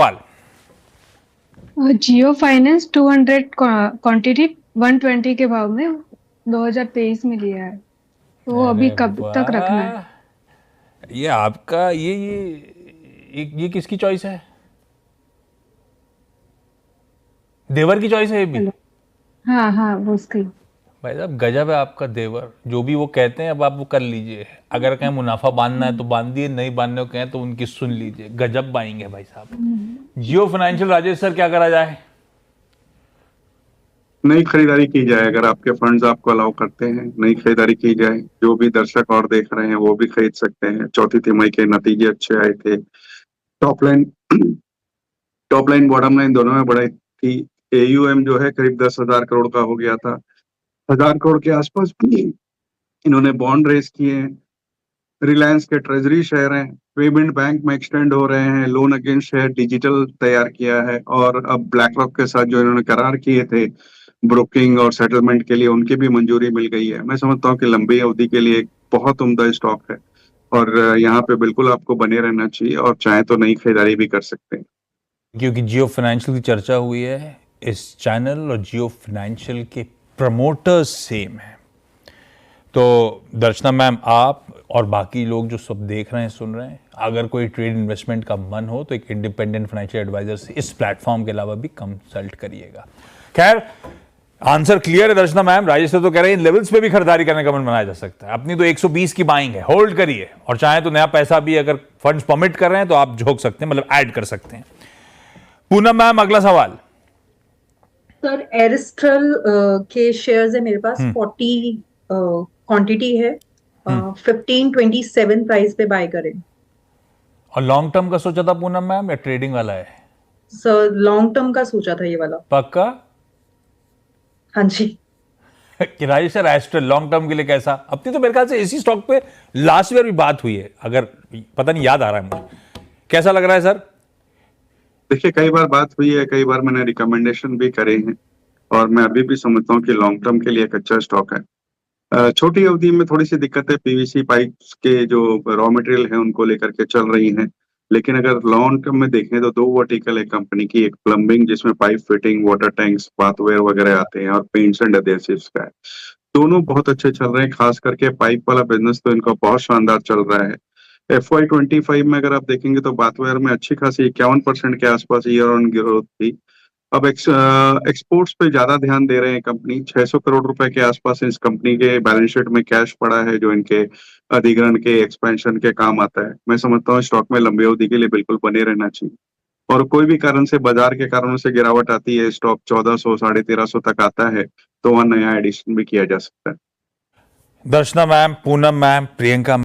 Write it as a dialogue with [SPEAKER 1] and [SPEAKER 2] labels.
[SPEAKER 1] सवाल।
[SPEAKER 2] जियो finance 200 quantity 120 के भाव में 2023 में लिया है, तो वो अभी
[SPEAKER 1] अरे
[SPEAKER 2] कब तक रखना है?
[SPEAKER 1] वाह, ये आपका ये किसकी चॉइस है? देवर की चॉइस है ये भी?
[SPEAKER 2] हेलो। हाँ हाँ, वो उसकी।
[SPEAKER 1] भाई साहब गजब है आपका देवर, जो भी वो कहते हैं अब आप वो कर लीजिए। अगर कहें मुनाफा बांधना है तो बांधिए, नहीं बांधने को कहें तो उनकी सुन लीजिए। गजब बाएंगे भाई साहब। जियो फाइनेंशियल, राजेश सर क्या करा जाए?
[SPEAKER 3] नई खरीदारी की जाए, अगर आपके फंड्स आपको अलाउ करते हैं नई खरीदारी की जाए। जो भी दर्शक और देख रहे हैं वो भी खरीद सकते हैं। चौथी तिमाही के नतीजे अच्छे आए थे। Top line top line bottom line दोनों में बढ़ी थी। एयूएम जो है करीब 10,000 करोड़ का हो गया था। 1,000 करोड़ के आसपास इन्होंने बॉन्ड रेस किए हैं। रिलायंस के ट्रेजरी शेयर हैं, पेमेंट बैंक में एक्सटेंड हो रहे हैं। लोन अगेंस्ट शेयर डिजिटल तैयार किया है, और अब ब्लैक रॉक के साथ जो इन्होंने करार किए थे ब्रोकिंग और सेटलमेंट के लिए, उनकी भी मंजूरी मिल गई है। मैं समझता हूँ कि लंबी अवधि के लिए एक बहुत उम्दा स्टॉक है, और यहाँ पे बिल्कुल आपको बने रहना चाहिए, और चाहे तो नई खरीदारी भी कर सकते हैं।
[SPEAKER 1] क्योंकि जियो फाइनेंशियल की चर्चा हुई है इस चैनल, और जियो फाइनेंशियल के प्रमोटर्स सेम हैं। तो दर्शना मैम, आप और बाकी लोग जो सब देख रहे हैं सुन रहे हैं, अगर कोई ट्रेड इन्वेस्टमेंट का मन हो तो एक इंडिपेंडेंट फाइनेंशियल एडवाइजर से इस प्लेटफॉर्म के अलावा भी कंसल्ट करिएगा। खैर, आंसर क्लियर है दर्शना मैम। राजेश सर तो कह रहे हैं इन लेवल्स पे भी खरीदारी करने का मन बनाया जा सकता है। अपनी तो 120 की बाइंग है, होल्ड करिए, और चाहे तो नया पैसा भी अगर फंड्स परमिट कर रहे हैं तो आप झोंक सकते हैं, मतलब ऐड कर सकते हैं। पूनम मैम, अगला सवाल।
[SPEAKER 4] सर एरिस्ट्रल के शेयर्स है मेरे पास, 40 क्वांटिटी है, 1527 प्राइस पे बाय करें।
[SPEAKER 1] और लॉन्ग टर्म का सोचा था पूनम मैम, या ट्रेडिंग वाला है?
[SPEAKER 4] सर लॉन्ग टर्म का सोचा था ये वाला।
[SPEAKER 1] पक्का?
[SPEAKER 4] हाँ जी।
[SPEAKER 1] कि Rajesh sir astral long term के लिए कैसा? अपनी तो मेरे ख्याल से इसी स्टॉक पे लास्ट ईयर भी बात हुई है, अगर पता नहीं याद आ रहा है मुझे। कैसा लग रहा है सर?
[SPEAKER 3] देखिए, कई बार बात हुई है, कई बार मैंने रिकमेंडेशन भी करे हैं, और मैं अभी भी समझता हूँ कि लॉन्ग टर्म के लिए एक अच्छा स्टॉक है। छोटी अवधि में थोड़ी सी दिक्कतें पीवीसी पाइप्स के जो रॉ मटेरियल है उनको लेकर के चल रही हैं, लेकिन अगर लॉन्ग टर्म में देखें तो दो वर्टिकल है कंपनी की। एक प्लम्बिंग जिसमें pipe fitting, water tanks, bathware वगैरह आते हैं, और पेंट्स एंड एडेसिव्स का है। दोनों बहुत अच्छे चल रहे हैं, खास करके पाइप वाला बिजनेस तो इनका बहुत शानदार चल रहा है। FY25 में अगर आप देखेंगे तो बाथवेयर में अच्छी खासी 51% के आसपास ईयर ऑन ग्रोथ थी। अब एक्सपोर्ट्स पे ज्यादा ध्यान दे रहे हैं कंपनी। 600 करोड़ रुपए के आसपास इस कंपनी के बैलेंस शीट में कैश पड़ा है, जो इनके अधिग्रहण के एक्सपेंशन के काम आता है। मैं समझता हूँ स्टॉक में लंबी अवधि के लिए बिल्कुल बने रहना चाहिए, और कोई भी कारण से, बाजार के कारणों से गिरावट आती है, स्टॉक 1400 1350 तक आता है, तो वहां नया एडिशन भी किया जा सकता है।
[SPEAKER 1] दर्शना मैम, पूनम मैम, प्रियंका